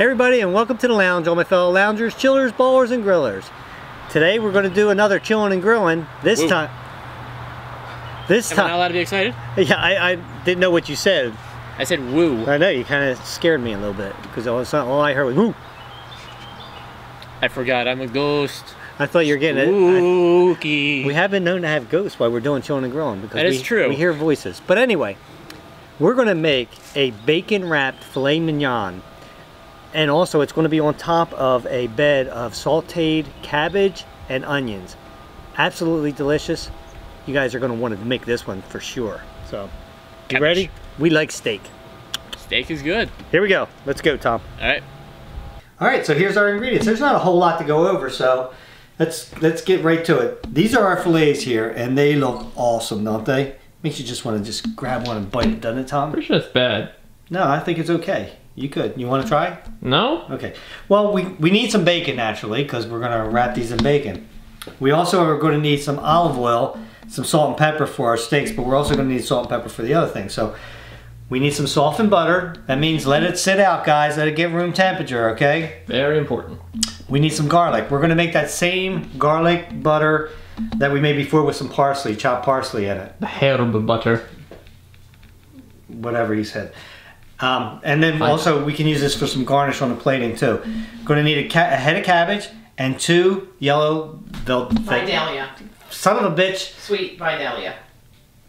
Hey everybody, and welcome to the lounge, all my fellow loungers, chillers, ballers, and grillers. Today we're going to do another chilling and grilling. This time. Am I not allowed to be excited? Yeah, I didn't know what you said. I said woo. I know, you kind of scared me a little bit because all I heard was woo. I forgot, I'm a ghost. I thought you were getting Spooky. We have been known to have ghosts while we're doing chilling and grilling because that is true. We hear voices. But anyway, we're going to make a bacon wrapped filet mignon. And also it's going to be on top of a bed of sauteed cabbage and onions. Absolutely delicious. You guys are going to want to make this one for sure. So, you ready? We like steak. Steak is good. Here we go. Let's go, Tom. All right. All right, so here's our ingredients. There's not a whole lot to go over, so let's get right to it. These are our fillets here, and they look awesome, don't they? Makes you just want to just grab one and bite it, doesn't it, Tom? Pretty sure it's bad. No, I think it's okay. You could. You want to try? No. Okay. Well, we need some bacon naturally because we're going to wrap these in bacon. We also are going to need some olive oil, some salt and pepper for our steaks, but we're also going to need salt and pepper for the other things. So we need some softened butter. That means let it sit out, guys. Let it get room temperature, okay? Very important. We need some garlic. We're going to make that same garlic butter that we made before with some parsley, chopped parsley in it. The herb butter. Whatever he said. And then also we can use this for some garnish on the plating too. Going to need a head of cabbage and 2 yellow Vidalia. Son of a bitch. Sweet Vidalia.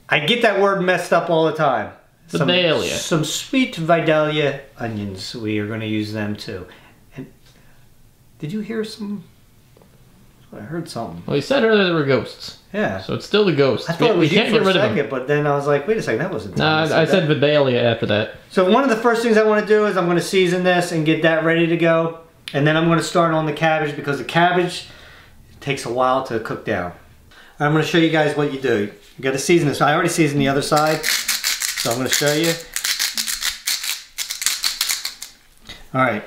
I get that word messed up all the time. Vidalia. Some sweet Vidalia onions. We are going to use them too. And did you hear some? I heard something. Well, you said earlier there were ghosts. Yeah. So it's still the ghosts. I thought we can't for get rid a second, of them. but then I was like, wait a second, that wasn't. Nah, I said Vidalia after that. So one of the first things I want to do is I'm going to season this and get that ready to go. And then I'm going to start on the cabbage because the cabbage takes a while to cook down. I'm going to show you guys what you do. You got to season this. I already seasoned the other side, so I'm going to show you. All right,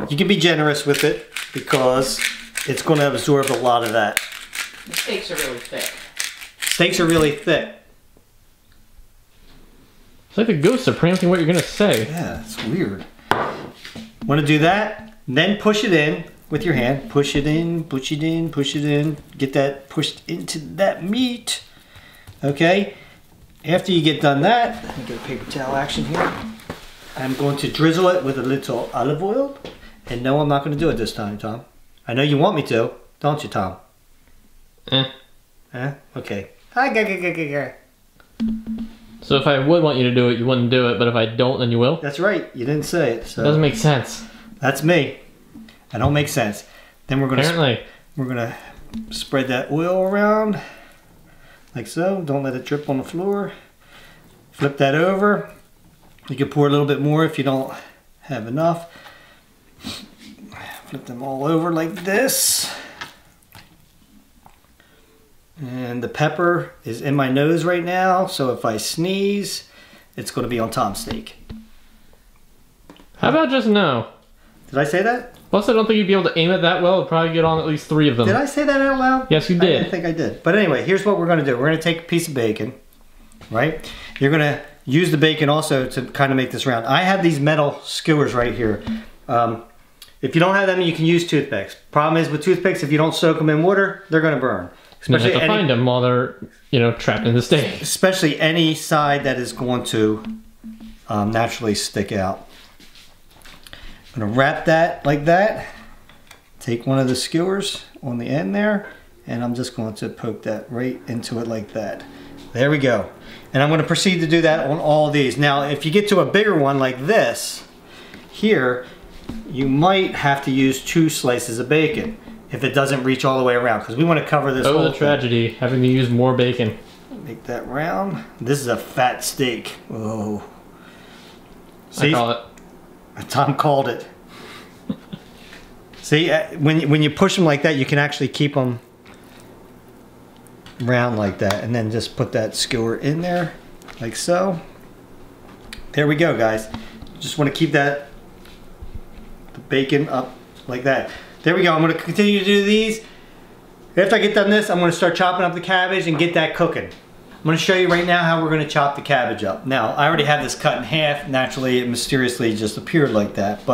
you can be generous with it because it's going to absorb a lot of that. The steaks are really thick. Steaks are really thick. It's like the ghosts are preempting what you're going to say. Yeah, it's weird. Want to do that? Then push it in with your hand. Push it in, push it in, push it in. Get that pushed into that meat. Okay? After you get done that, let me get a paper towel action here. I'm going to drizzle it with a little olive oil. And no, I'm not going to do it this time, Tom. I know you want me to, don't you, Tom? Okay. So if I would want you to do it, you wouldn't do it, but if I don't, then you will? That's right. You didn't say it. So. It doesn't make sense. That's me. I don't make sense. Then we're gonna spread that oil around like so. Don't let it drip on the floor. Flip that over. You can pour a little bit more if you don't have enough. Flip them all over like this. And the pepper is in my nose right now, so if I sneeze, it's going to be on Tom's steak. How about just no? Did I say that? Plus, I don't think you'd be able to aim it that well. It'd probably get on at least 3 of them. Did I say that out loud? Yes, you I did. didn't think I did. But anyway, here's what we're going to do. We're going to take a piece of bacon, right? You're going to use the bacon also to kind of make this round. I have these metal skewers right here. If you don't have them, you can use toothpicks. Problem is with toothpicks, if you don't soak them in water, they're going to burn. Especially you have to find them while they're, trapped in the steak. Especially any side that is going to naturally stick out. I'm going to wrap that like that. Take one of the skewers on the end there, and I'm just going to poke that right into it like that. There we go. And I'm going to proceed to do that on all of these. Now, if you get to a bigger one like this, here, you might have to use 2 slices of bacon if it doesn't reach all the way around, because we want to cover this whole thing. Oh, the tragedy, having to use more bacon. Make that round. This is a fat steak. Whoa. See? I call it. Tom called it. See, when you push them like that, you can actually keep them round like that, and then just put that skewer in there, like so. There we go, guys. Just want to keep the bacon up like that. There we go. I'm going to continue to do these. After I get done this, I'm going to start chopping up the cabbage and get that cooking. I'm going to show you right now how we're going to chop the cabbage up. Now, I already have this cut in half. Naturally, it mysteriously just appeared like that.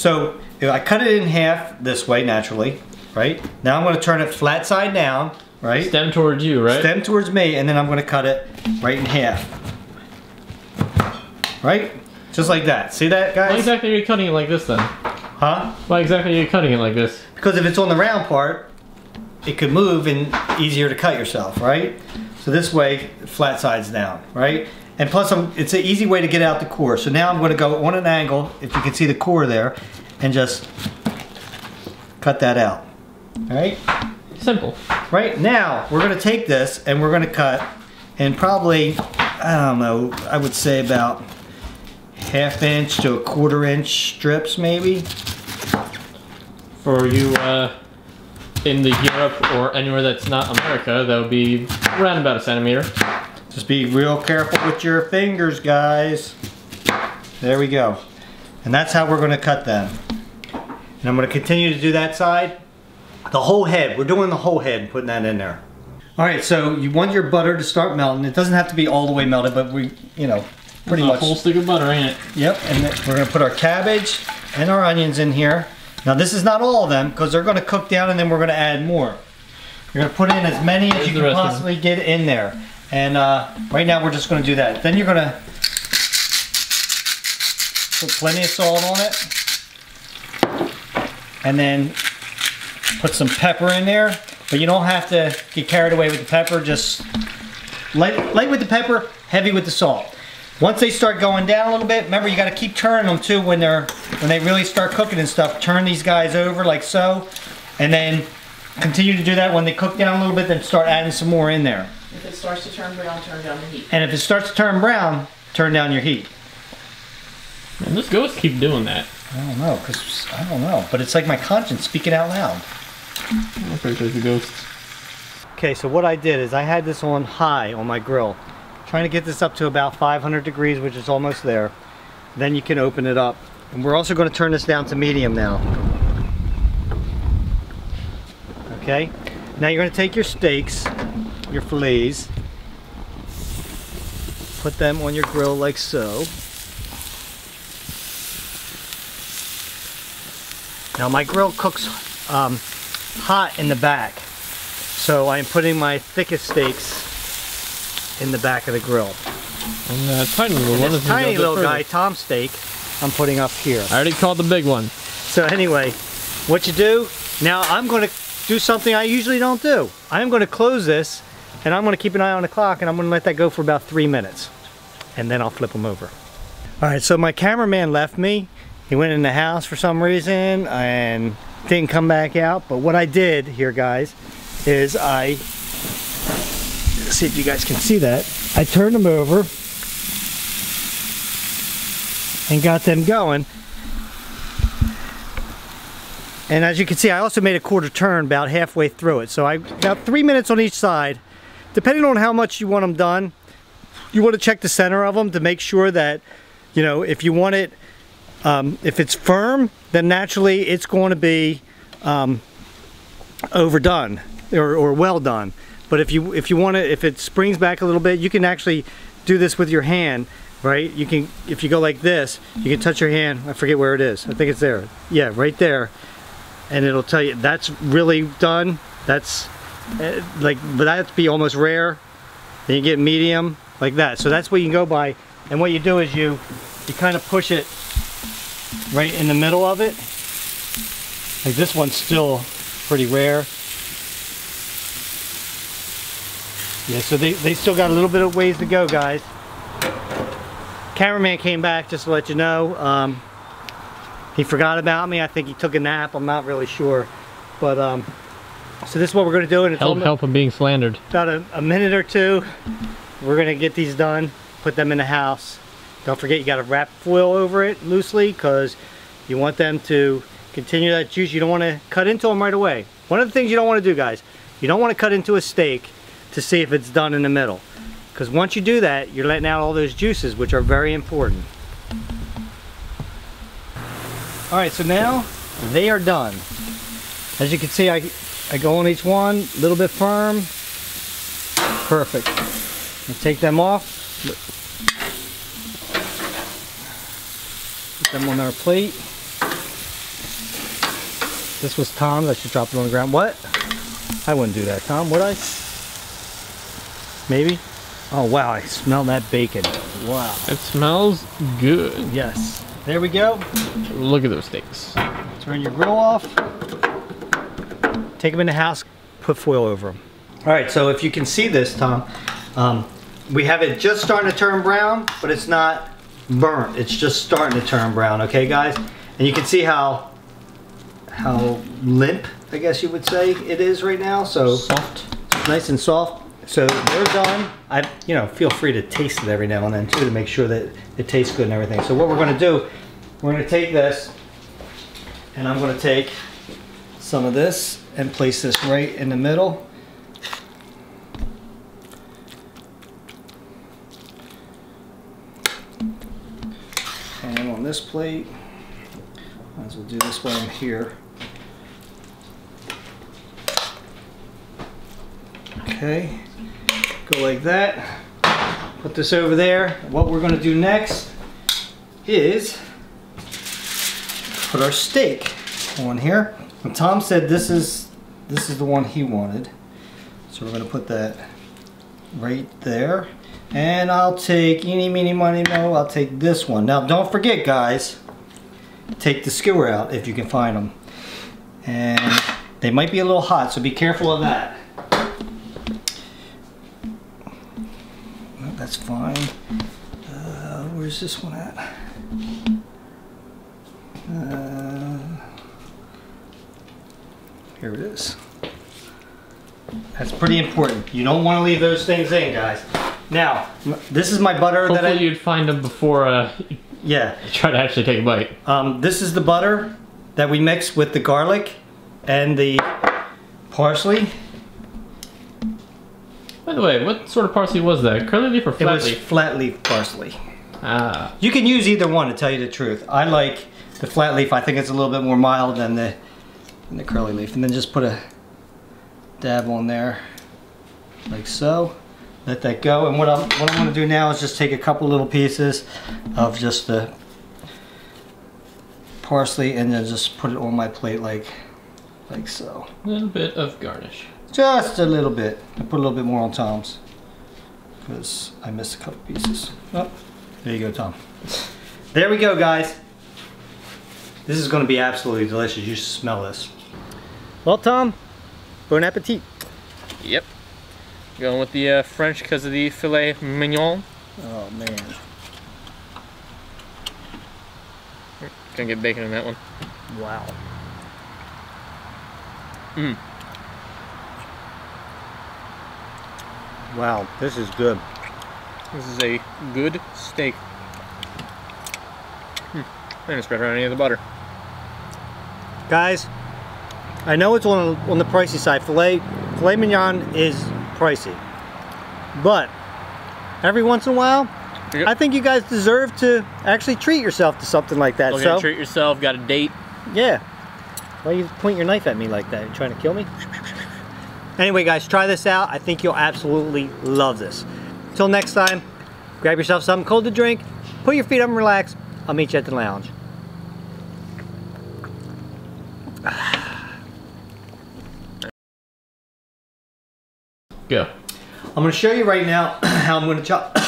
So if I cut it in half this way naturally, right? Now I'm going to turn it flat side down, right? Stem towards you, right? Stem towards me, and then I'm going to cut it right in half. Right? Just like that. See that, guys? Why exactly are you cutting it like this then? Huh? Why exactly are you cutting it like this? Because if it's on the round part, it could move and easier to cut yourself, right? So this way, flat sides down, right? And plus, it's an easy way to get out the core. So now I'm going to go on an angle, if you can see the core there, and just cut that out, all right? Simple. Right, now, we're going to take this and we're going to cut in probably, I don't know, I would say about 1/2 inch to 1/4 inch strips, maybe. For you in the Europe or anywhere that's not America, that would be around about 1 centimeter. Just be real careful with your fingers, guys. There we go. And that's how we're going to cut them. And I'm going to continue to do that side. The whole head. We're doing the whole head and putting that in there. Alright, so you want your butter to start melting. It doesn't have to be all the way melted, but we, you know, pretty much. A whole stick of butter, ain't it? Yep, and then we're going to put our cabbage and our onions in here. Now this is not all of them, because they're going to cook down and then we're going to add more. You're going to put in as many as you can possibly get in there. And right now we're just going to do that. Then you're going to put plenty of salt on it. And then put some pepper in there. But you don't have to get carried away with the pepper. Just light with the pepper, heavy with the salt. Once they start going down a little bit, remember you got to keep turning them too when they really start cooking and stuff. Turn these guys over like so. And then continue to do that when they cook down a little bit, then start adding some more in there. If it starts to turn brown, turn down the heat. And if it starts to turn brown, turn down your heat. Man, this ghosts keep doing that. I don't know, because I don't know. But it's like my conscience speaking out loud. I'm pretty sure it's the ghosts. Okay, so what I did is I had this on high on my grill. Trying to get this up to about 500 degrees, which is almost there. Then you can open it up. And we're also going to turn this down to medium now. Okay, now you're going to take your steaks, your fillets, put them on your grill like so. Now my grill cooks hot in the back, so I'm putting my thickest steaks in the back of the grill. And tiny little one. This tiny little guy, Tom steak, I'm putting up here. I already called the big one. So anyway, what you do, now I'm going to do something I usually don't do. I'm going to close this, and I'm going to keep an eye on the clock, and I'm going to let that go for about 3 minutes. And then I'll flip them over. Alright, so my cameraman left me. He went in the house for some reason, and didn't come back out. But what I did here, guys, is let's see if you guys can see that. I turned them over and got them going. And as you can see, I also made a 1/4 turn about halfway through it. So about 3 minutes on each side. Depending on how much you want them done, you want to check the center of them to make sure that, you know, if you want it, if it's firm, then naturally it's going to be overdone or well done. But if you want it, if it springs back a little bit, you can actually do this with your hand, right? You can, if you go like this, you can touch your hand. I forget where it is. I think it's there. Yeah, right there. And it'll tell you that's really done. That's but that'd be almost rare. Then you get medium, like that. So that's what you can go by. And what you do is you kind of push it right in the middle of it. Like this one's still pretty rare. Yeah, so they still got a little bit of ways to go, guys. Cameraman came back just to let you know. He forgot about me. I think he took a nap. I'm not really sure. But so this is what we're going to do. And it's help him being slandered. About a minute or two. We're going to get these done. Put them in the house. Don't forget you got to wrap foil over it loosely because you want them to continue that juice. You don't want to cut into them right away. One of the things you don't want to do, guys, you don't want to cut into a steak to see if it's done in the middle. Because once you do that, you're letting out all those juices, which are very important. Alright, so now they are done. As you can see, I go on each one, a little bit firm. Perfect. I'll take them off. Put them on our plate. This was Tom's. I should drop it on the ground. What? I wouldn't do that, Tom, would I? Maybe? Oh, wow. I smell that bacon. Wow. It smells good. Yes. There we go. Look at those steaks. Turn your grill off. Take them in the house. Put foil over them. All right, so if you can see this, Tom, we have it just starting to turn brown, but it's not burnt. It's just starting to turn brown, okay, guys? And you can see how limp, I guess you would say, it is right now. So soft, nice and soft. So they're done. Feel free to taste it every now and then too to make sure that it tastes good and everything. So what we're going to do, we're going to take this, and I'm going to take some of this and place this right in the middle. And on this plate, might as well do this while I'm here. Okay, go like that. Put this over there. What we're going to do next is put our steak on here. And Tom said this is the one he wanted, so we're going to put that right there. And I'll take eeny, meeny, miny, mo. I'll take this one. Now, don't forget, guys, take the skewer out if you can find them. And they might be a little hot, so be careful of that. No, that's fine. Where's this one at? Here it is. That's pretty important. You don't want to leave those things in, guys. Now, this is my butter. Hopefully you'd find them before yeah. you try to actually take a bite. This is the butter that we mix with the garlic and the parsley. By the way, what sort of parsley was that? Curly leaf or flat leaf? It was flat leaf parsley. Ah. You can use either one, to tell you the truth. I like the flat leaf. I think it's a little bit more mild than the curly leaf. And then just put a dab on there, like so. Let that go. And what I'm going to do now is just take a couple little pieces of just the parsley and then just put it on my plate like so. A little bit of garnish. Just a little bit. I put a little bit more on Tom's because I missed a couple pieces. Oh, there you go, Tom. There we go, guys. This is going to be absolutely delicious. You should smell this. Well, Tom, bon appetit. Yep. Going with the French because of the Filet Mignon. Oh, man. Gonna get bacon in that one. Wow. Mmm. Wow, this is good. This is a good steak. I didn't spread around any of the butter. Guys, I know it's on the pricey side. Filet mignon is pricey, but every once in a while, yep. I think you guys deserve to actually treat yourself to something like that. Looking to treat yourself, got a date. Yeah. Why you point your knife at me like that? You trying to kill me? Anyway, guys, try this out. I think you'll absolutely love this. Until next time, grab yourself something cold to drink, put your feet up and relax. I'll meet you at the lounge. Go. I'm going to show you right now how I'm going to chop